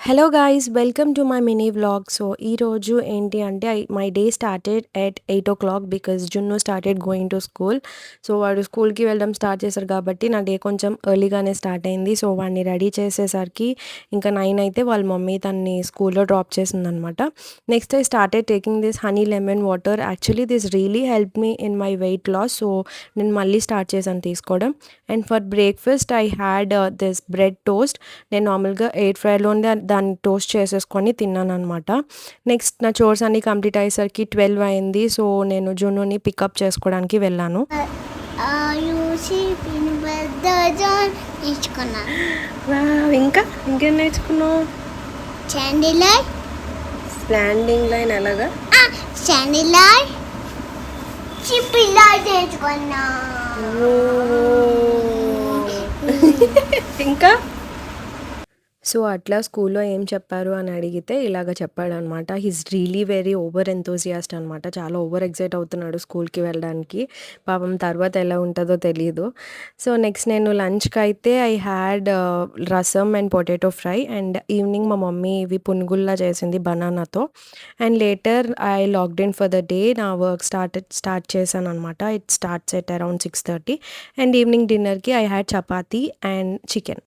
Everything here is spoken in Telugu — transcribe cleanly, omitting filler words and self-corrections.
Hello guys welcome to my mini vlog. So ఈరోజు ఏంటి అంటే my day started at 8 o'clock because Junnu started going to school. So వాడు స్కూల్కి వెళ్ళడం స్టార్ట్ చేశారు కాబట్టి నా డే కొంచెం ఎర్లీగానే స్టార్ట్ అయింది. సో వాడిని రెడీ చేసేసరికి ఇంకా 9 అయితే వాళ్ళ మమ్మీ తన్ని స్కూల్లో డ్రాప్ చేసిందనమాట. Next I started taking this honey lemon water. Actually this really help me in my weight loss. So నేను మళ్ళీ స్టార్ట్ చేశాను తీసుకోవడం. And for breakfast I had this bread toast. నేను నార్మల్గా ఎయిర్ ఫ్రైలోనే దాన్ని టోస్ట్ చేసేసుకొని తిన్నాననమాట. నెక్స్ట్ నా చోర్స్ అన్నీ కంప్లీట్ అయ్యేసరికి 12 అయింది. సో నేను జున్నుని పికప్ చేసుకోవడానికి వెళ్ళాను. ఇంకా ఇంకేం నేర్చుకున్నావు? స్టాండింగ్ లైన్ ఎలాగా? ఇంకా సో అట్లా స్కూల్లో ఏం చెప్పారు అని అడిగితే ఇలాగ చెప్పాడనమాట. He's really very over enthusiast అనమాట. చాలా ఓవర్ ఎక్సైట్ అవుతున్నాడు స్కూల్కి వెళ్ళడానికి. పాపం తర్వాత ఎలా ఉంటుందో తెలీదు. సో నెక్స్ట్ నేను లంచ్కి అయితే I had rasam and potato fry. And evening మా మమ్మీ ఇవి పునుగుల్లా చేసింది బనానాతో. And later I logged in for the day. నా వర్క్ స్టార్ట్ చేశాను అనమాట. It starts at around 6:30. And evening డిన్నర్కి I had chapati and chicken.